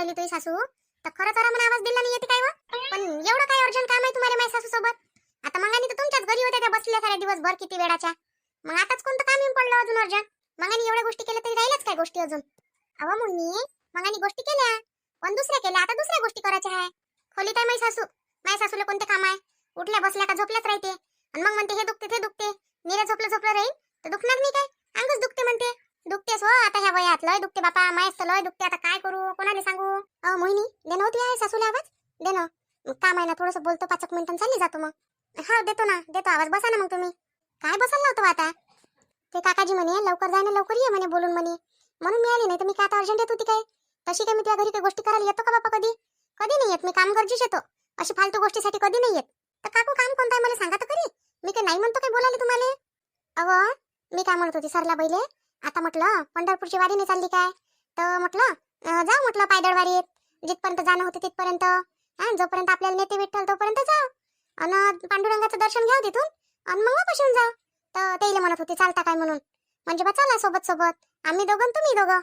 राहिली तुझी सासू तर खरंच आरामाने आवाज दिला नाही येते काय व? पण एवढं काय अर्जंट काम आहे तुम्हाला माझ्या सासू सोबत? आता मंगानी तर तुमच्याच घरी होत्या त्या बसल्या साऱ्या दिवसभर किती वेळाच्या. मग आताच कोणतं काम येऊन पडलं अजून अर्जंट? मंगानी एवढ्या गोष्टी केल्या तरी राहिल्याच काय गोष्टी अजून? अहो मुन्नी, मंगानी गोष्टी केल्या पण दुसऱ्या केल्या, आता दुसऱ्या गोष्टी करायच्या आहे. खोलीत आहे माझी सासू. माझ्या सासूला कोणते काम आहे? उठल्या बसल्या का झोपल्याच राहते आणि मग म्हणते हे दुखते ते दुखते. निरा झोपलं राहील तर दुखणार नाही काय? अंगच दुखते म्हणते. दुखतेस हो आता ह्या वयात, लय दुखते बापा, मायस तर लय दुखते. आता काय करू, कोणाला सांगू? मोहिनी दे नव्हती आहे सासूला आवाज, दे ना. काम आहे ना, थोडंसं बोलतो 5 मिनिटांनी चालली जातो मग. हा देतो ना, देतो आवाज. बसा ना मग तुम्ही. काय बसायला नव्हतं आता? ते काकाजी म्हणे लवकर जाय ना, लवकर ये म्हणे बोलून म्हणे, म्हणून मी आली. नाही तर मी काय आता अर्जंट येत होती काय? तशी काय मी तुझ्या घरी काही गोष्टी करायला येतो का बापा? कधी कधी नाही येत. मी काम गरजेच येतो, अशी फालतू गोष्टीसाठी कधी नाही येत. तर काकू काम कोणतं आहे मला सांगा तर खरी. मी काय नाही म्हणतो काय बोलायला तुम्हाला? अहो मी काय म्हणत होती सरला बैले, आता म्हटलं पंढरपूरची वारी नाही चालली काय, तर म्हटलं जाऊ म्हटलं पायदळ वारीत, जिथपर्यंत जाणं होते तिथपर्यंत. जोपर्यंत आपल्याला नेते विठ्ठल तोपर्यंत जाऊ आणि पांडुरंगाचं दर्शन घ्याव तिथून आणि मग वापस येऊन जाऊ. तर तेले म्हणत होते चालता काय म्हणून. म्हणजे बा चला सोबत सोबत, आम्ही दोघं तुम्ही दोघं.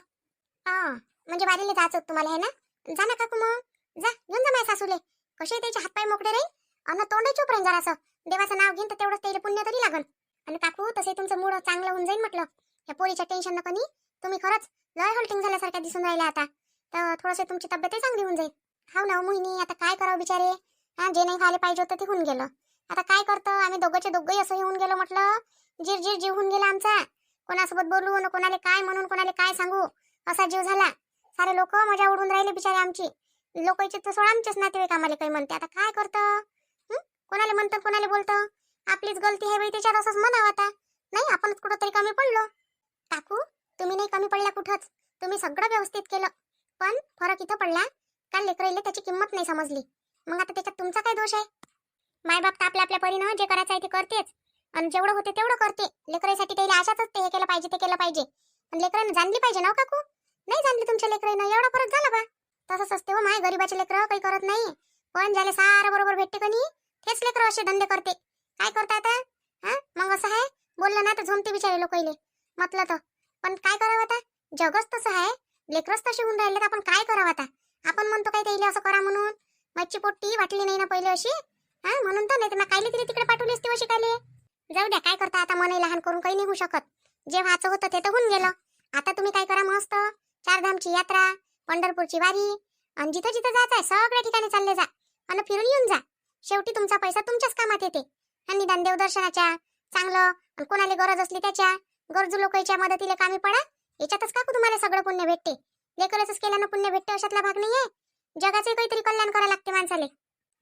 म्हणजे वारीला जायचं होतं तुम्हाला, आहे ना? जा ना काकू, मग जा घेऊन जा माझ्या सासूले. कसे त्याचे हातपाय मोकळे राहील आणि तोंड चुप राहील जरासं. देवाचं नाव घेईन तर तेवढंच त्याला पुण्य तरी लागन. आणि काकू तसे तुमचं मूड चांगलं होऊन जाईल म्हटलं. या पोरीच्या टेन्शन नका नी, तुम्ही खरंच लय हल्टिंग झाल्यासारख्या दिसून राहिल्या आता. तर थोडंसं तुमची तब्येतही चांगली होऊन जाईल. हाव ना मोहिनी, आता काय करावं बिचारे. जे नाही खायला पाहिजे होतं ते होऊन गेलं. आता काय करतं, आम्ही दोघंचे दोघंही असं होऊन गेलो म्हटलं. जीर जीव होऊन गेला आमचा. कोणासोबत बोलू न कोणाला काय म्हणून कोणाला काय सांगू, असा जीव झाला. सारे लोक मजा उडून राहिले बिचारे आमची. लोकांचे तर सोडा, आमचेच नातेवाईक आम्हाला काही म्हणते. आता काय करतं, कोणाला म्हणतं कोणाला बोलतं. आपलीच गलती आहे बाई त्याच्यात, असंच म्हणावं आता. नाही आपणच कुठंतरी कमी पडलो. काकू तुम्ही नाही कमी पडल्या कुठंच, तुम्ही सगळं व्यवस्थित केलं. पण फरक इथं पडला का लेकराईला त्याची किंमत नाही समजली. मग आता त्याच्यात तुमचा काय दोष आहे? मायबाप तर आपल्या आपल्या परीनं जे करायचं आहे ते करतेच आणि जेवढं होते तेवढं करते. लेकराईसाठी त्याला आशाच असते, हे केलं पाहिजे ते केलं पाहिजे. आणि लेकरांना जाणली पाहिजे ना काकू. नाही जाणली तुमच्या लेकराईनं, एवढा फरक झाला बा. तसंच असते हो माय, गरीबाचे लेकरं काही करत नाही. पण ज्याला सारं बरोबर भेटते का नाही तेच लेकरं असे धंदे करते. काय करता आता? मग असं आहे, बोललं ना तर झोमते बिचारे लोकाईले म्हटलं तर. पण काय करावं आता, जगच तसं आहे, लेकरच तसे होऊन राहिले तर आपण काय करावं आता? आपण म्हणतो काय त्याला असं करा म्हणून. मच्छी पोट्टी वाटली नाही ना पहिले अशी, म्हणून तर. नाही तर कायले तिला तिकडे पाठवली असते अशी कायले. जाऊ द्या, काय करता आता, मनही लहान करून काही नाही होऊ शकत. जे व्हायचं होतं ते तर होऊन गेलं. आता तुम्ही काय करा, मस्त चारधामची यात्रा, पंढरपूरची वारी आणि जिथं जिथं जायचंय सगळ्या ठिकाणी चालले जा आणि फिरून येऊन जा. शेवटी तुमचा पैसा तुमच्याच कामात येते. आणि निदान देवदर्शनाच्या चांगलं, कोणाला गरज असली त्याच्या, गरजू लोकांच्या मदतीला कामी पडा. याच्यातच काकू तुम्हाला सगळं पुण्य भेटते. लेकरच केल्यानं पुण्य भेटते अशातला भाग नाहीये. जगाचे काहीतरी कल्याण करायला लागते माणसाले.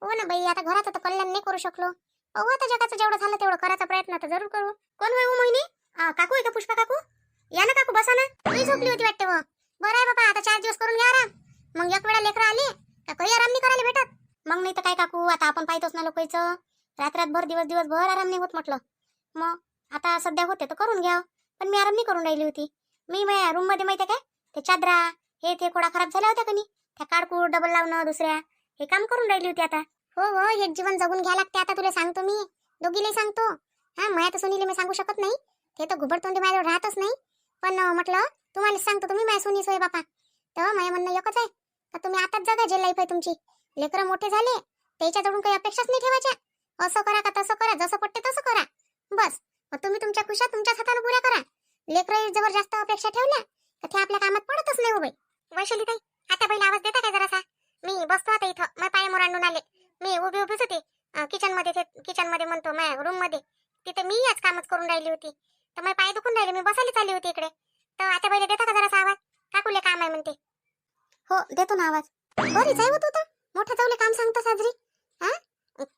हो ना बाई, आता घराचं तर कल्याण नाही करू शकलो. आता जगाचं जेवढं झालं तेवढं करायचा प्रयत्न तर जरूर करू. कोण होय मोहिनी? काकू आहे का पुष्पा काकू? या ना काकू, बसा ना. मी झोपली होती वाटते. बरं आहे बाबा, आता 4 दिवस करून घ्या आराम. मग एक वेळा लेकरं आली का काही आराम नाही करायला भेटत. मग नाही तर काय काकू, आता आपण पाहतोच ना लोकांचं, रात्रभर दिवसभर आराम नाही होत म्हटलं. मग आता सध्या होते तर करून घ्या. पण मी आराम नाही करून राहिली होती. मी माझ्या रूम मध्ये माहिती काय, ते चादरा हे ते कोडा खराब झाल्या होत्या का नाही, त्या काडकूड डबल लावणं दुसऱ्या, हे काम करून राहिली होती आता. हो एक जीवन जगून घ्या लागते आता. तुला सांगतो मी, दोघीला सांगतो. माया तर सुनीले मी सांगू शकत नाही, ते तर घुबडतोंडी माझ्यावर राहतच नाही. पण म्हटलं तुम्हाला सांगतो, तुम्ही माझ्या सुनी सोय बापा. तर माझ्या म्हणणं एकच आहे का तुम्ही आताच जगा जे लाईफ आहे तुमची. लेकरं मोठे झाले त्याच्याकडून काही अपेक्षाच नाही ठेवायच्या. असं करा का तसं करा, जसं पटते तसं करा बस. मग तुम्ही तुमच्या खुशा तुमच्याच हाताने पुऱ्या करा. लेकरं जवळ जास्त अपेक्षा ठेवल्या तर ते आपल्या कामात पडतच नाही. हो बाई वैशाली ताई, आता पहिला आवाज देता काय जरासा? मी बसतो आता इथं, माझ्या पाय मोरांडून आले. मी उभीच होती किचन मध्ये म्हणतो माझ्या रूम मध्ये. तिथे मी याच कामच करून राहिली होती तर माझे पाय दुखून राहिले. मी बसायला चालली होती इकडे. तर आता पहिले देता का जरासा आवाज? काकुले काम आहे म्हणते. हो देतो ना आवाज. बरीच आहे होत होतं, मोठ्या जाऊले काम सांगतो साजरी.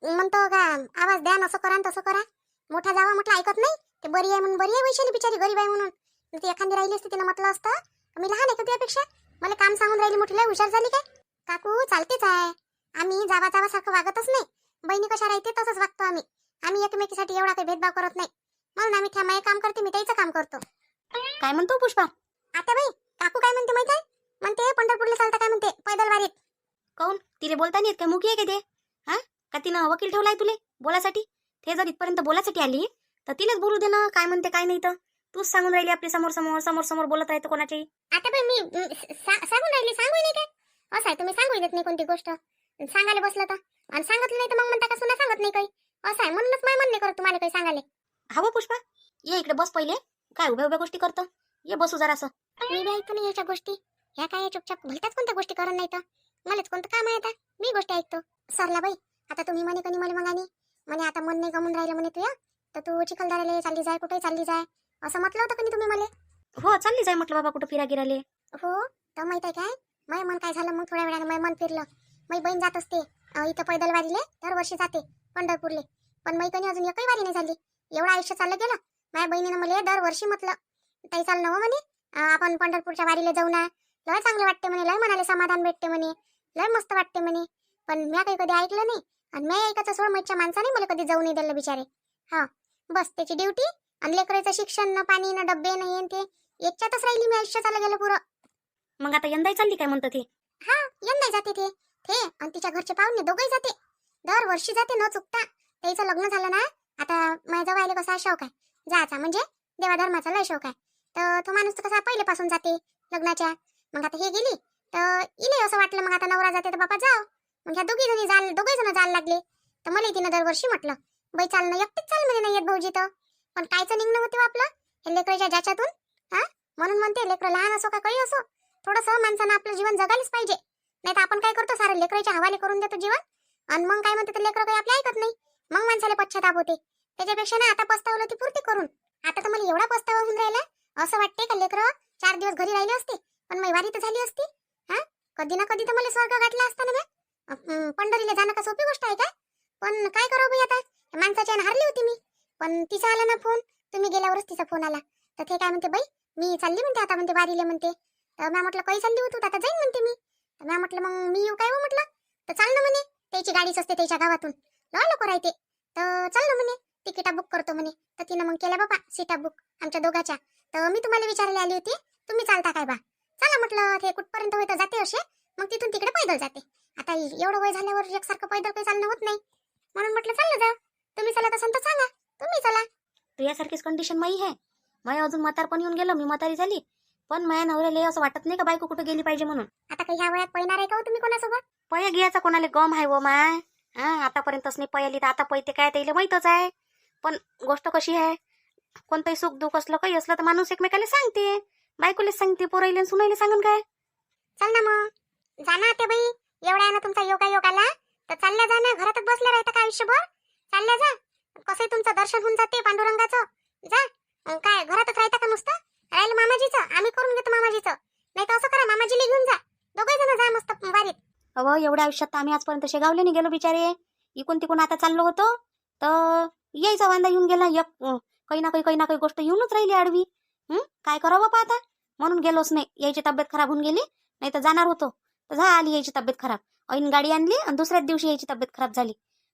म्हणतो का आवाज द्या, असं करा तसं करा. मोठा जावा म्हटलं ऐकत नाही. ते बरी आहे म्हणून बरी आहे वैशाली बिचारी, गरीब आहे म्हणून. ती एखादी राहिली असती तिला म्हटलं असतं मी लहान आहे का तुझ्यापेक्षा, मला काम सांगून राहिली मोठी लय हुशार झाली काय? काकू चालतेच आहे, आम्ही जावासारखं वागतच नाही. बहिणी कशा राहते तसंच वागतो आम्ही. आम्ही एकमेकीसाठी एवढा काही भेदभाव करत नाही. म्हणून आम्ही थांबाय काम करते, मी त्याचं काम करतो. काय म्हणतो पुष्पा? आता बाई काकू काय म्हणते माहिती आहे? म्हणते पंढरपूरला चालता काय म्हणते पैदल वारीत. काऊन तिले बोलता नाही येत का? मुखी आहे का ते? का तिनं वकील ठेवलाय तुले बोलासाठी? ते जर इथपर्यंत बोलासाठी आली तर तिलाच बोलू दे ना, काय म्हणते काय नाही. तर तूच सांगून राहिली आपली समोर समोर बोलत राहतो कोणाची. आता बाई मी सांगून राहिली, सांगू नाही काय? असं आहे, तुम्ही सांगू देत नाही कोणती गोष्ट. सांगायला बसलं तर आणि सांगितलं नाही तर मग म्हणता का सुना सांगत नाही काही. असं आहे, म्हणूनच मी मन नाही करत तुम्हाला काही सांगायला. हवं पुष्पा, ये इकडे बस पहिले. काय उभ्या उभ्या गोष्टी करतं? ये बसू जरासं. मी बी ऐकतो नाही याच्या गोष्टी. ह्या काय चुपचाप भलत्याच कोणत्या गोष्टी करत नाही तर मलाच कोणतं काम आहे आता. मी गोष्टी ऐकतो. सरला बाई, आता तुम्ही म्हणे कधी मला मगानी म्हणे आता मन नाही गमून राहिलं म्हणे तुया, तर तू चिखलदऱ्याला चालली जाय, कुठे चालली जाय असं म्हटलं होतं कधी तुम्ही मला. हो चालली जाय म्हटलं बाबा कुठं फिरा गिराले. हो, तर माहित आहे काय, माझं मन काय झालं मग थोड्या वेळानं माझं मन फिरलं. माझी बहीण जात असते इथं पैदल वारीले, दरवर्षी जाते पंढरपूरले. पण मी कधी अजून एकही वारी नाही झाली. एवढं आयुष्य चाललं गेलं. माझ्या बहिणीनं मला दरवर्षी म्हटलं ताई चाल नवं म्हणे, आपण पंढरपूरच्या वारीला जाऊ ना, लय चांगलं वाटते म्हणे, लय मनाला समाधान भेटते म्हणे, लय मस्त वाटते म्हणे. पण मी काही कधी ऐकलं नाही आणि मी ऐकायचं सोड, माझ्या माणसाने मला कधी जाऊ नाही दिलं बिचारे. हा, बस त्याची ड्युटी आणि लेकराचं शिक्षण न पाणी न डब्बे नाही आणि ते याच्यातच राहिली मी, आयुष्य चाललं गेलं पुरं. मग आता यंदाही चालली काय म्हणतं ते? हा, यंदा जाते ते आणि तिच्या घरचे पाहुणे दोघंही जाते, दरवर्षी जाते न चुकता. त्याचं लग्न झालं ना, आता माझ्या वायले कसा शौक आहे जायचा, म्हणजे देवाधर्माचा लय शौक आहे. तर तो माणूस तर कसा पहिलेपासून जाते लग्नाच्या. मग आता हे गेली तर इले असं वाटलं मग आता नवरा जाते तर बापा जाव. मग ह्या दोघी जण जायला लागले. तर मला तिनं दरवर्षी म्हटलं बाई चाल ना, एकटीच चाल म्हणे, नाही येत भाऊजी तर. पण कायचं निघणं होते आपलं हे लेकराच्या ज्याच्यातून. हा, म्हणून म्हणते लेकरं लहान असो का काही असो, थोडंसं माणसानं आपलं जीवन जगायलाच पाहिजे. नाही तर आपण काय करतो, सारं लेकराच्या हवाले करून देतो जीवन. आणि मग काय म्हणते, तर लेकरं काही आपले ऐकत नाही. मग माणसाला पश्चाताप होते. त्याच्यापेक्षा ना आता पस्तावलं ती पूर्ती करून. आता तर मला एवढा पस्तावा होऊन राहिला, असं वाटते का लेकरं 4 दिवस घरी राहिले असते पण माझी वारी तर झाली असती. हा, कधी ना कधी तर मला स्वर्ग गाठला असता ना. पंढरीला जाणं का सोपी गोष्ट आहे का? पण काय करावं बाई आता, माणसाच्या हारली होती मी. पण तिचा आला ना फोन, तुम्ही गेल्यावरच तिचा फोन आला. तर ते काय म्हणते, बाई मी चालली म्हणते आता म्हणते वारीले म्हणते. तर मी म्हटलं काही चालली होती, आता जाईन म्हणते मी. तर मी म्हटलं मग मी येऊ काय हो म्हटलं. तर चाल ना म्हणे, त्याची गाडीच असते त्याच्या गावातून, लवकर राहते. तर चाल ना म्हणे, तिकिटा बुक करतो म्हणे. तर तिनं मग केल्या बाबा सीटा बुक आमच्या दोघाच्या. तर मी तुम्हाला विचारायला आली होती, तुम्ही चालता काय बा? चला म्हटलं, ते कुठपर्यंत होतं जाते असे, मग तिथून तिकडे पैदल जाते. आता एवढं वय झाल्यावर एकसारखं पैदल काही चालणं होत नाही, म्हणून म्हटलं चाललं जा. तुम्ही चला तर सांगा, तुम्ही चला. तुझ्यासारखीच कंडिशन माई आहे. माई अजून म्हातारपण येऊन गेलं, मी म्हातारी झाली, पण माझ्या नवऱ्याला असं वाटत नाही का बायको कुठं गेली पाहिजे म्हणून. आता काही ह्या वयात पैणार आहे का हो तुम्ही कोणासोबत? पया घ्यायचा कोणाला गम आहे व माय. हा, आतापर्यंतच नाही पयाली तर आता पैते काय त्याला माहीतच आहे. पण गोष्ट कशी आहे, कोणतंही सुख दुःख असलं काही असलं तर माणूस एकमेकाला सांगते. बायकोलेच सांगते, पोराईले सुनाईले सांगून काय. चल ना मग, जाना ते बाई. एवढ्या ना तुमचा योग आला तर चालल्या जा ना, घरातच बसल्या राहता का आयुष्यभर? चालल्या जा, कसंही तुमचं दर्शन होऊन जाते पांडुरंगाचं. जा, काय घरातच राहता का नुसतं? राहिलं मामाजीचं, आम्ही करून घेतो मामाजीचं. नाही तर असं करा, मामाजीला घेऊन जा, दोघे जण जा मस्त वारीत. अहो, एवढ्या आयुष्यात तर आम्ही आजपर्यंत शेगावले नाही गेलो बिचारे. इकून तिकून आता चाललो होतो तर यायचा वांदा येऊन गेला. काही ना काही गोष्ट येऊनच राहिली आडवी. काय करावं बापा आता, म्हणून गेलोच नाही. यायची तब्येत खराब होऊन गेली, नाही तर जाणार होतो. तर आली यायची तब्येत खराब, ऐन गाडी आणली आणि दुसऱ्याच दिवशी यायची तब्येत खराब झाली.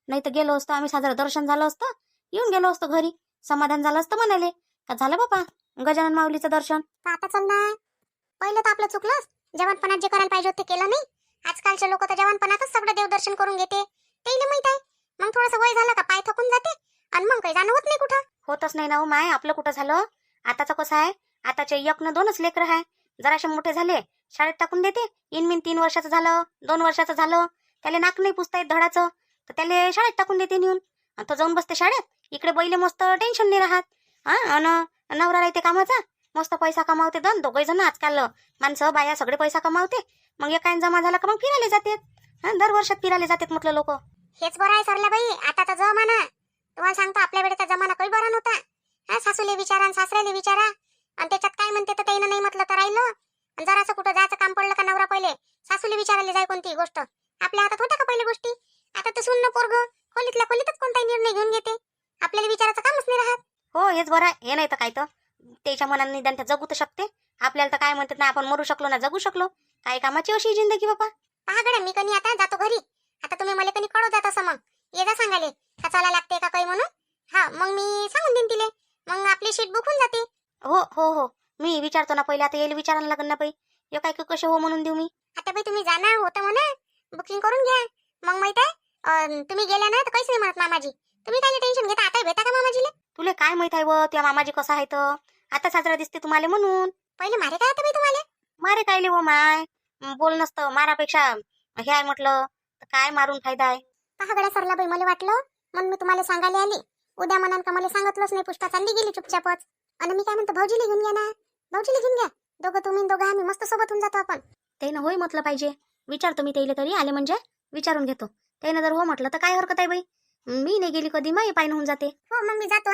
नाही तर गेलो असतो आम्ही, साजरं दर्शन झालं असतं, येऊन गेलो असतो घरी, समाधान झालं असतं म्हणाले. का झालं बापा गजानन माऊलीचं दर्शन. आता चल ना, पहिलं तर आपलं चुकलंच, जवानपणात जे करायला पाहिजे ते केलं नाही. आजकालचे लोक तर जवानपणातच सगळं देवदर्शन करून घेते, तेही माहित आहे. मग थोडंसं वय झालं का पाय थकून जाते आणि मग काही जाणं होत नाही कुठं. होतच नाही ना हो माय, आपलं कुठं झालं. आताचं कसं आहे, आताचे 1 न 2च लेकरं आहे. जराशे मोठे झाले शाळेत टाकून देते. इनमिन 3 वर्षाचं झालं, 2 वर्षाचं झालं, त्याला नाक नाही पुसता येत धडाचं, तर त्याला शाळेत टाकून देते नेऊन. तो जाऊन बसते शाळेत. इकडे बैले मस्त टेन्शन नाही राहत. हा, नवरा राहते कामाचा, मस्त पैसा कमावते. दोघे जण आजकाल माणसं बाया सगळे पैसा कमावते. मग एकाने जमा झाला का मग फिरायला जातात. दर वर्षात फिरायला जातात म्हटलं लोक. हेच बरं आहे सरला बाई, आताचा जमाना. तुम्हाला सांगतो, आपल्या वेळेचा जमाना काही बरा नव्हता. हा, सासूले विचारा आणि सासऱ्याले विचारा, आणि त्याच्यात काय म्हणते तर त्यानं नाही म्हटलं तर राहिलं. आणि जरासं कुठं जायचं काम पडलं का नवरा पहिले सासूले विचारायला जाय कोणती गोष्ट. आपल्या हातात होत्या का पहिले गोष्टी? आता तर सुन्न पोरग खोलीतल्या खोलीतच कोणताही निर्णय घेऊन घेते, आपल्याला विचारायचं कामच नाही राहत. हो, हेच बरं आहे. हे नाही तर काय, तर त्याच्या मनाने निदान त्या जगू तर शकते. आपल्याला तर काय म्हणतात ना, आपण मरू शकलो ना जगू शकलो. काय कामाची अशी जिंदगी बापा. पहा गड्या, मी कधी आता जातो घरी. आता तुम्ही मला कधी कळव जात असं, मग ये जा सांगाले का चाला लागते का काही म्हणून. हा, मग मी सांगून देईन तिले, मग आपली शीट बुक होऊन जाते. हो हो हो, मी विचारतो ना पहिले. आता येईल विचारायला लागेल ना बाई, हे काय कसे हो म्हणून देऊ मी. आता बाई तुम्ही जाणार होतं म्हणा, बुकिंग करून घ्या. मग माहित आहे, तुम्ही गेल्या ना तर काहीच नाही म्हणत मामाजी. तुम्ही काय टेन्शन घेता, आता भेटा का मामाजीले? तुले काय माहित आहे व त्या मामाजी कसा आहे तर. आता साजरा दिसते तुम्हाला म्हणून. पहिले मारे काय आता बाई तुम्हाला? मारे कायले व माय, बोल नसतं मारापेक्षा हे आहे म्हटलं तर काय मारून फायदा आहे. पहा गड्या सरला बाई, मला वाटलं म्हणून मी तुम्हाला सांगायला आली. उद्या म्हणाल का मला सांगितलंच नाही, पुष्पा चालली गेली चुपचापच. आणि मी काय म्हणतो, भाऊजीला घेऊन घ्या ना, भाऊजीला घेऊन घ्या. दोघं तुम्ही दोघं आम्ही मस्त सोबत होऊन जातो आपण. त्यानं होय म्हटलं पाहिजे. विचारतो मी त्याला, तरी आले म्हणजे विचारून घेतो. त्यानं जर हो म्हटलं तर काय हरकत आहे बाई. मी नाही गेली कधी, माही पायनं होऊन जाते. हो मग मी जातो.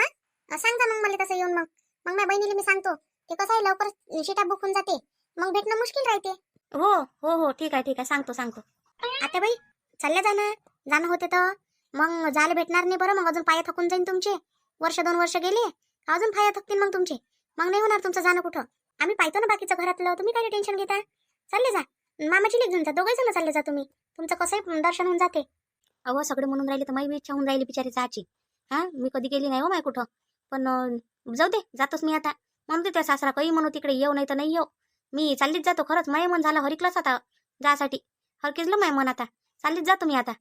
हा सांगा मग मला तसं येऊन. मग माझ्या बहिणीला मी सांगतो, ते कसं आहे लवकर शिटा बुक होऊन जाते, मग भेटणं मुश्किल राहते. हो हो हो ठीक आहे सांगतो. आता बाई चालल्या जाणं होते तर मग जायला भेटणार नाही बरं. मग अजून पाया थकून जाईन तुमचे. 1-2 वर्ष गेले अजून पाया थकतील मग तुमचे. मग नाही होणार तुमचं जाणं कुठं. आम्ही पाहतो ना बाकीचं घरातलं, तुम्ही काय टेन्शन घेता. चालले जा, मामाची लेक घेऊन जा, दोघे जण चालले जा तुम्ही. तुमचं कसंही दर्शन होऊन जाते. अहो सगळे म्हणून राहिले तर माझी इच्छा होऊन राहिली बिचारी जायची. मी कधी गेली नाही हो माय कुठं. पण जाऊ दे, जातोच मी आता. म्हणते त्या सासरा काही म्हणू तिकडे येऊ नाही तर नाही येऊ, मी चाललीच जातो. खरंच माय मन झाला हरिकलाच आता जासाठी. हरकिजलं माय मन आता, चाललीच जातो मी आता.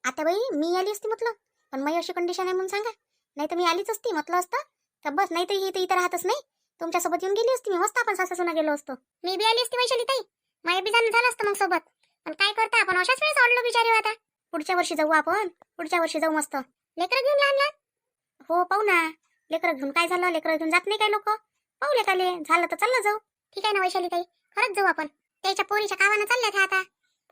आता बाई मी आली असती म्हटलं, पण माझी अशी कंडिशन आहे म्हणून सांगा. नाही तर मी आलीच असती म्हटलं असतं तर बस. नाही तर ही तर इथं राहतच नाही, तुमच्यासोबत येऊन गेली असती मी. मस्त आपण सासूना गेलो असतो. मी बी आली असती वैशाली ताई, माझ्या बी जाणं झालं असतं मग सोबत. पण काय करता आपण, अशाच वेळेस आवडलो बिचारी आता. पुढच्या वर्षी जाऊ आपण, पुढच्या वर्षी जाऊ मस्त. लेकरं घेऊन लहान. हो पाहू ना, लेकरं घेऊन काय झालं, लेकरं घेऊन जात नाही काय लोक. पाहू लेकाले झालं तर चाललं जाऊ. ठीक आहे ना वैशाली ताई, खरंच जाऊ आपण. त्याच्या पोरीच्या कावानं चालल्या त्या आता.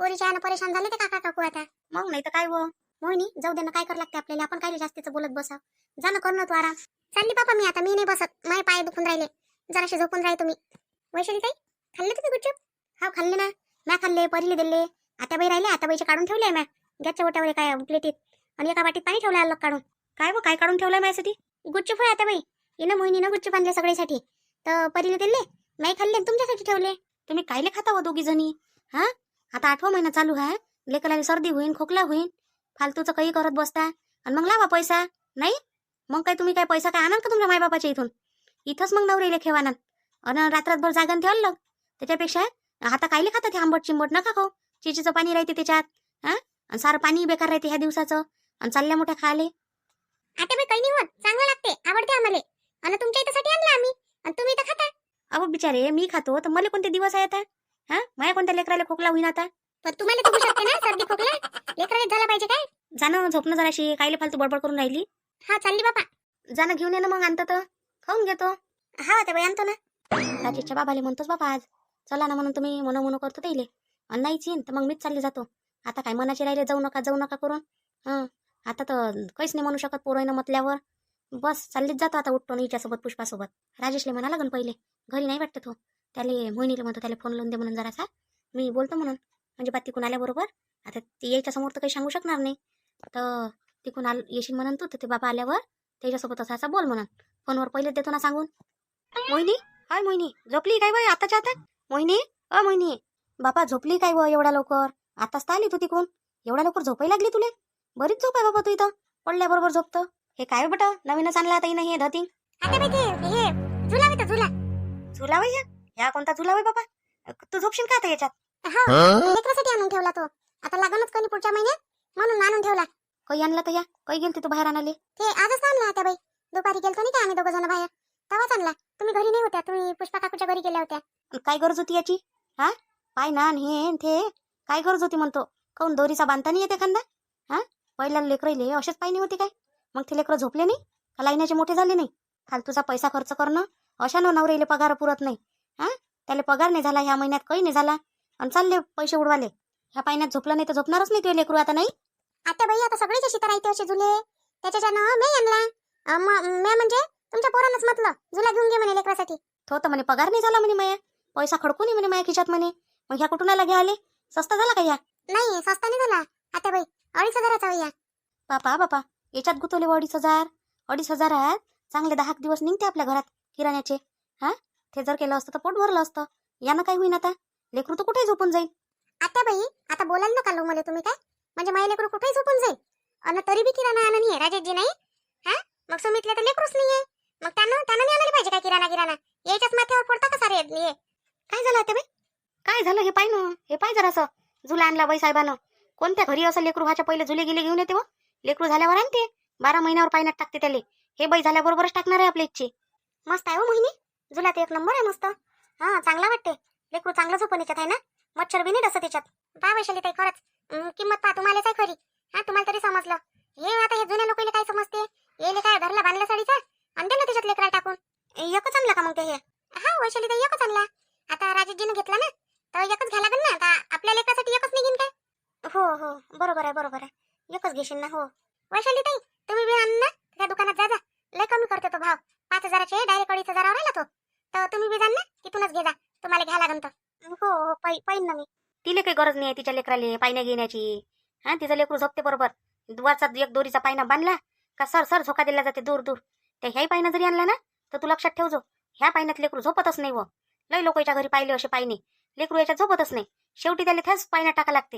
पोरीच्या यानं परेशान झाले ते काका काकू आता. मग नाही तर काय हो. मोहिनी जाऊ दे ना, काय कर लागते आपल्याला. आपण काय जास्तीचं बोलत बसा. जा ना, कर ना तू आराम. चालली पापा मी आता, मी नाही बसत, माझे पाय दुखून राहिले. जराशे झोपून राहिले तुम्ही. वैशाली ताई खाल्ले तुम्ही गुपचूप? हा खाल्ले ना, म्या खाल्ले, परीले दिले. आता बाई राहिले, आता बाईचे काढून ठेवले म्या गॅसच्या ओट्यावर काय प्लेटीत, आणि एका वाटीत पाणी ठेवलं अलग काढून. काय हो, काय काढून ठेवलंय माझ्यासाठी? गुपचूप होय आता बाई. हिनं मोहिनीनं गुपचूप आणले सगळ्यासाठी, तर परीले दिले, नाही खाल्ले, तुमच्यासाठी ठेवले. तुम्ही कायले खाता हो दोघी जणी? आता 8वा महिना चालू आहे, लेकराला सर्दी होईन, खोकला होईन, फालतूचं काही करत बसता. आणि मग लावा पैसा नाही. मग काय तुम्ही काय पैसा काय आणाल का तुमच्या मायबापाच्या इथून? इथंच मग नवरेले खेवानात आणि रात्रभर जागन ठेवलं. त्याच्यापेक्षा आता कायले खाता ते आंबट चिंबट नका खाऊ. चिचीचं पाणी राहते त्याच्यात, आणि सारं पाणी बेकार राहते ह्या दिवसाचं, आणि चालल्या मोठ्या खाले. आता बाई काही नाही होत, चांगलं लागते, आवडते आम्हाला. आणि तुमच्या इथसाठी आणलं आम्ही, आणि तुम्ही तर खाता. अहो बिचारे मी खातो तर मला कोणते दिवस आहे आता? माझ्या कोणत्या लेकराला खोकला होईन आता? पण तुम्हाला तर होऊ शकते ना सर्दी खोकला, लेकराला झाला पाहिजे काय. जाणं झोपणं जराशी, कायले फालतू बडबड करून राहिली. हा चालली बापा. जाणं घेऊन ये ना, मग आणतं तर खाऊन घेतो. हा आता बाई आणतो ना. राजेशच्या बाबाले म्हणतोच बाबा आज चला ना म्हणून, तुम्ही म्हणू करतो त्याले. आणि नाहीच येईन तर मग मीच चालली जातो. आता काय मनाचे राहिले जाऊ नका करून. आता तर काहीच नाही म्हणू शकत पोरायनं म्हटल्यावर. बस चाललीच जातो आता उठतो हिच्यासोबत, पुष्पासोबत. राजेशले म्हणा लागन पहिले, घरी नाही वाटतं तो. त्याले मोहिनीला म्हणतो त्याला फोन लावून दे म्हणून जरासा, मी बोलतो म्हणून. म्हणजे बा तिकून आल्याबरोबर, आता ती यायच्या समोर तर काही सांगू शकणार नाही, तर तिकून येशील म्हणून तू, तर ते बाबा आल्यावर त्याच्यासोबत असा बोल म्हणून. फोनवर पहिलेच देतो ना सांगून. मोहिनी, हाय मोहिनी, झोपली काय बाई आताच्या आता? मोहिनी, मोहिनी, बापा झोपली काय व एवढ्या लवकर? आताच तर आली तू तिकून, एवढ्या लवकर झोपायला लागली तुले? बरीच झोप आहे बाबा तू इथं, पडल्याबरोबर झोपतं. हे काय बेटा नवीनच आणला आता हे धतिंग? आता बाई हे झुला होता, झुला. झुला वय ह्या कोणता झुला वय बाबा? तू झोपशील का आता याच्यात? लेकरासाठी आणून ठेवला तो, आता लागणच कोणी पुढच्या महिन्यात, म्हणून आणून ठेवला. काही आणला तर या काही गेलती तू बाहेर आणाले? ते आजच आणला आता बाई, दुपारी गेलतो नाही का आम्ही दोघं जण बाहेर, तेव्हाच आणला. तुम्ही घरी नाही होत्या, तुम्ही पुष्पा काकूच्या घरी गेल्या होत्या. काय गरज होती याची? पाय ना हे ते काय गरज होती म्हणतो? काऊन दोरीचा बांधता नाही येते एखादा? पहिल्या लेकरले असेच पाय नाही होते काय? मग ते लेकरं झोपले नाही का लाईनाचे मोठे झाले नाही? फालतूचा पैसा खर्च करणं, अशा नवरेले पगार पुरत नाही. त्याला पगार नाही झाला ह्या महिन्यात, काही नाही झाला, आणि चालले पैसे उडवाले. ह्या पाण्यात झोपलं नाही तर झोपणारच नाही ते लेकरू आता. नाही आता बाई आता सगळेच अशी तर राहते असे झुले, त्याच्यानं मी आणला. मी म्हणजे तुमच्या पोरानंच म्हटलं झुला घेऊन घे म्हणे लेकरासाठी. तो तर म्हणे पगार नाही झाला म्हणे, माया पैसा खडकून म्हणे माझ्या खिशात म्हणे. मग ह्या कुठून घ्या आले? सस्ता झाला का ह्या? नाही स्वस्त नाही झाला आता बाई, 2,500चा या. बापा याच्यात गुतवले 2,500. 2,500 चांगले 10 दिवस निघते आपल्या घरात किराण्याचे. ते जर केलं असतं तर पोट भरलं असतं. यानं काय होईन आता? लेकरू तर कुठे झोपून जाईल. आता बाई आता बोलायला नका लो मला तुम्ही, काय म्हणजे माझ्या लेकरू कुठेही झोपून जाईल. आणि तरी बी किराणा आणा नाहीये राजेशजी नाही. मग सुमितले तर लेकरूच नाहीये, मग त्यानं नाही आणायला पाहिजे काय किराणा याच्याच माथ्यावर पडता का सारे? काय झालं आता बाई? काय झालं हे पाय ना, हे पाय जरासं. झुला आणला बाई साहेबानं. कोणत्या घरी असं लेकरू व्हायच्या पहिले झुले गेले घेऊन येते व? लेकरू झाल्यावर आणते, 12 महिन्यावर पाण्यात टाकते त्याले. हे बाई झाल्याबरोबरच टाकणार आहे आपल्या इच्छे. मस्त आहे हो मोहिनी, झुला ते 1 नंबर आहे मस्त. चांगला वाटते, लेकरू चांगलं झोपून याच्यात आहे ना. मच्छर बी नाही डसत त्याच्यात. पहा वैशाली ताई खरंच किंमत पहा तुम्हालाच आहे खरी. हा तुम्हाला तरी समजलं. हे आता हे जुन्या लोकांना काय समजते. येले काय धरला बांधला साडीचा आणि दिलं त्याच्यात लेकरा टाकून. एकच आणला का मग ते हे? हा वैशाली ताई एकच आणला. आता राजेशजीनं घेतला ना तर एकच घ्या लागेल ना. आता आपल्या लेकरासाठी एकच निघीन काय. हो हो बरोबर आहे बरोबर आहे. एकच घेशील ना. हो वैशाली ताई तुम्ही बी आण ना त्या दुकानात जा. लय कमी करते तो भाव. 5,000चे डायरेक्ट 2,500 राहिला तो. तर तुम्ही बी जा ना तिथूनच घे जा. तुम्हाला घ्या लागेल तर. हो हो पाहिन ना मी. तिला काही गरज नाही तिच्या लेकराले पायण्या घेण्याची. हा तिचं लेकरू झोपते बरोबर. दुवाचा एक दोरीचा पायना बांधला का सर सर झोका दिला जाते दूर दूर. त्या ह्याही पायना जरी आणला ना तर तू लक्षात ठेवजो ह्या पायण्यात लेकरू झोपतच नाही. व लय लोकांच्या घरी पाहिले असे पायने लेकरू याच्यात झोपतच नाही. शेवटी त्याला त्याच पायना टाका लागते.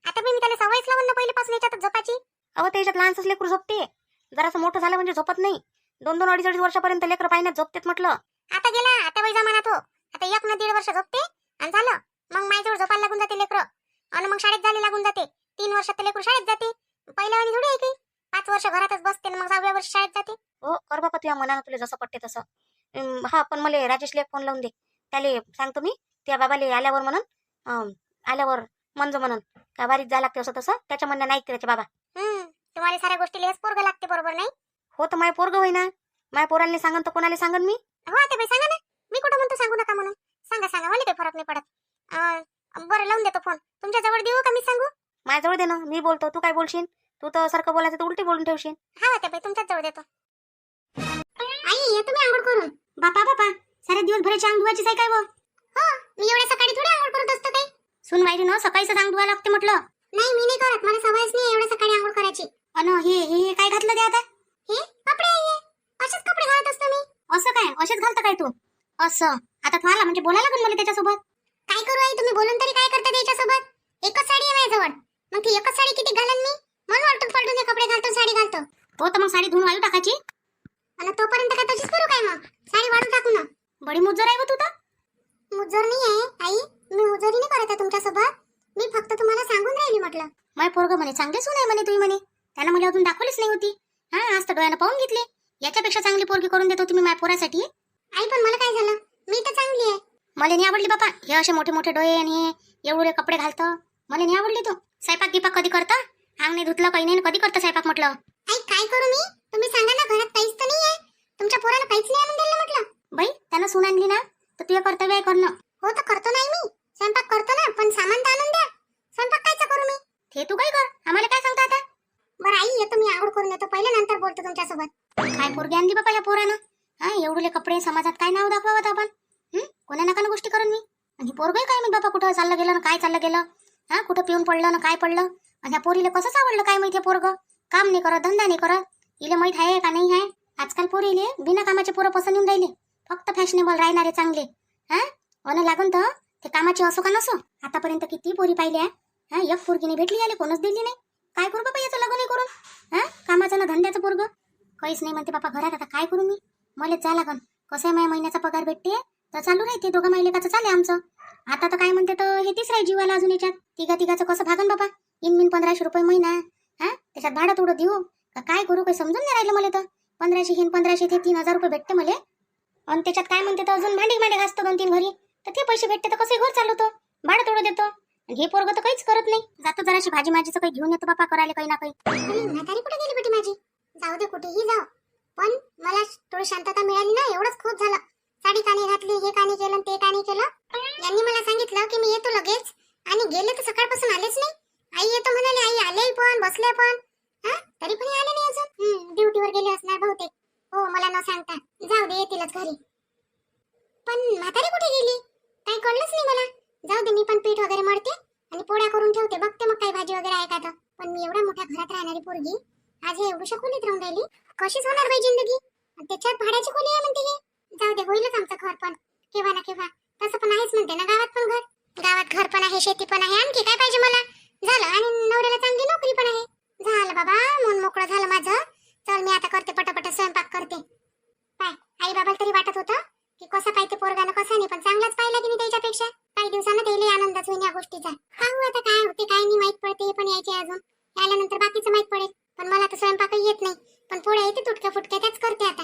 आता मी त्याला सवयच लावून ना पहिल्यापासून याच्यात झोपाची. अहो त्याच्यात लहानच लेकरू झोपते. जरासं मोठं झालं म्हणजे झोपत नाही. 2-2 अडीच वर्षापर्यंत लेकर पायण्यात झोपतेत म्हटलं. आता गेला आता वय जमाना तो. आता 1 ना 1.5 वर्ष झोपते आणि झालं मग माझ्याजवळ झोपायला लागून जाते लेकरं. आणि मग शाळेत जायला लागून जाते. 3 वर्षात लेकरू शाळेत जाते. पहिल्या वेळी थोडी आहे की 5 वर्ष घरातच बसते मग 6व्या वर्षी शाळेत जाते. हो कर बापा तुझ्या मनानं तुला जसं पटते तसं. हा पण मला राजेशला एक फोन लावून दे. त्याले सांगतो मी त्या बाबाले आल्यावर म्हणून आल्यावर मंजू म्हणून का बारीक जायला लागते असं तसं. त्याच्या म्हणणं नाही त्याचे बाबा. तुम्हाला साऱ्या गोष्टी लेस पोरग लागते बरोबर नाही. हो तर माय पोरग होईना. माय पोरांना सांगन तर कोणाला सांगन मी. हो आता बाई सांगा ना. मी कुठं म्हणतो सांगू नका म्हणून. सांगा मला काही फरक नाही पडत. बरं लावून देतो फोन. तुमच्या जवळ देऊ का मी सांगू. माझ्याजवळ दे ना मी बोलतो. तू काय बोलशील. तू तर सारखं बोलायचं तर उलटी बोलून ठेवशील. हा आता बाई तुमच्याच जवळ देतो. आई ये तुम्ही आंघोळ करून. बापा सारे दिवस भराची अंग धुवायचीच आहे काय व. हो मी एवढ्या सकाळी थोडी आंघोळ करत असतो काही. सुन बाई न सकाळीच अंग धुवायला लागते म्हटलं. नाही मी नाही करत. मला सवयच नाही एवढ्या सकाळी आंघोळ करायची. अन हे काय घातलं ते आता. हे कपडे आहे. असेच कपडे घालत असतो मी. असं काय असेच घालतं काय तू. असं आता तुम्हाला म्हणजे बोलायला लागेल मला त्याच्यासोबत. काय करू आई तुम्ही बोलून तरी काय करता त्याच्यासोबत. एकच साडी आहे माझ्याजवळ. मग ती एकच साडी किती घालन मी. म्हणून वाटून पडून हे कपडे घालतो साडी घालतो. हो तर मग साडी धुवून वाळू टाकायची. आणि तोपर्यंत काय तशीच करू काय मग. साडी वाळू टाकू ना. बडी मुज्जर आहे तू तर. मुज्जर नाही आहे आई. मी मुजरी नाही करत आहे तुमच्यासोबत. मी फक्त तुम्हाला सांगून राहिली म्हटलं. माय पोरग म्हणे चांगले सून आहे म्हणे तुम्ही म्हणे. त्यानं मला अजून दाखवलीच नाही होती. हा आज तर डोळ्यानं पाहून घेतली. याच्यापेक्षा चांगली पोरगी करून देतो तुम्ही माझ्या पोरासाठी. आई पण मला काय झालं. मी तर चांगली आहे. मला नाही आवडली बापा हे असे मोठे मोठे डोळे आणि एवढे कपडे घालतं. मला नाही आवडली तो. स्वयंपाक गिपाक कधी करतं. अंग नाही धुतलं काही नाही कधी करतं स्वयंपाक म्हटलं. आई काय करू मी. तुम्ही सांगा ना घरात काहीच तर नाही आहे. तुमच्या पोराला काहीच नाही आणून दिलं म्हटलं. बाई त्यानं सून आणली ना तर तुझं कर्तव्य आहे करणं. हो तर करतो नाही मी. स्वयंपाक करतो ना पण सामान तर आणून द्या. स्वयंपाक कायचा करू मी. हे तू काय कर आम्हाला काय सांगता आता. बरं आई येतो मी आंघोळ करून येतो. पहिले नंतर बोलतो तुमच्यासोबत. काय पोरगी आणली बापा या पोरानं. हा एवढे कपडे समाजात काय नाव दाखवावं आपण. कोणा नका गोष्टी करून मी. आणि पोरगही काय मी बापा कुठं चाललं गेलं ना काय चाललं गेलं. हा कुठं पिऊन पडलं ना काय पडलं. आणि ह्या पोरीला कसंच आवडलं काय माहिती. पोरग काम नाही करत धंदा नाही करत. इले माहित आहे का नाही आहे. आजकाल पोरीले बिना कामाचे पोरं पसंत येऊन राहिले. फक्त फॅशनेबल राहणारे चांगले. हा अन लागून तर ते कामाची असो का नसो. आतापर्यंत किती पोरी पाहिल्या. हा एक पोरगीने भेटली आले कोणच दिली नाही. काय करू बाबा याचं लग्न नाही करून. हा कामाचं ना धंद्याचं पोरग काहीच नाही म्हणते बापा घरात. आता काय करू मी. मलाच जा लागन. कसं आहे माझ्या महिन्याचा पगार भेटते तर चालू राहते. दोघं मायलेकाचं चाले आमचं. आता तर काय म्हणते तर हे तिसरं आहे जीवाला अजून याच्यात. तिघाचं कसं भागन बाबा. इन 1500 रुपये महिना. हा त्याच्यात भाडं थोडं देऊ का काय करू काही समजून नाही राहिलं मला तर. 1500 हिन 1500 ते 3000 रुपये भेटते मला. आणि त्याच्यात काय म्हणते तर अजून भांडी घासतो 2-3 घरी तर ते पैसे भेटते तर कसं घर चालवतो. भाडं थोडं देतो. आणि हे पोरग तर काहीच करत नाही. जातो जराशी भाजी माझीचं काही घेऊन येतो बापा करायला काही ना काही. म्हातारी कुठे गेली बेटी माझी. जाऊ दे कुठेही जाऊ पण मला थोडी शांतता मिळाली ना एवढंच खूप झालं. साडी कानी घातली हे कानी केलं ते कानी केलं. यांनी मला सांगितलं की मी येतो लगेच आणि गेले तर सकाळपासून आलेच नाही. आई येतो म्हणाले. आई आले पण बसले पण. हा तरी पण आले नाही अजून. ड्युटीवर गेले असणार बहुतेक. हो मला न सांगता. जाऊ दे येतीलच घरी. पण म्हातारी कुठे गेली काही कळलंच नाही मला. जाऊ दे मी पण पीठ वगैरे मळते आणि पोळ्या करून ठेवते. बघते मग काही भाजी वगैरे आहे का तर. पण मी एवढ्या मोठ्या घरात राहणारी पोरगी आज हे एवढ्या खोलीत राहून राहिली. कशीच होणार बाई जिंदगी. त्याच्यात भाड्याची खोली आहे म्हणते हे. जाऊ दे होईलच आमचं घर पण केव्हा ना केव्हा. तसं पण आहेच म्हणते ना गावात पण घर. गावात घर पण आहे शेती पण आहे. आणखी काय पाहिजे मला. झालं आणि नवऱ्याला चांगली नोकरी पण आहे. झालं बाबा मन मोकळं झालं माझं. चल मी आता करते पटापट स्वयंपाक करते. काय आई बाबाला तरी वाटत होतं की कसं पाहिजे पोरगानं कसं नाही पण चांगलाच पाहिला की मी त्याच्यापेक्षा. काही दिवसानं त्याला आनंदच होईल या गोष्टीचा. पाहू आता काय होते काय नाही माहित पडते. पण यायचे अजून. याल्यानंतर बाकीचं माहित पडेल. पण मला तर स्वयंपाकही येत नाही. पण पोळ्या येते तुटक्या फुटक्या त्याच करते आता.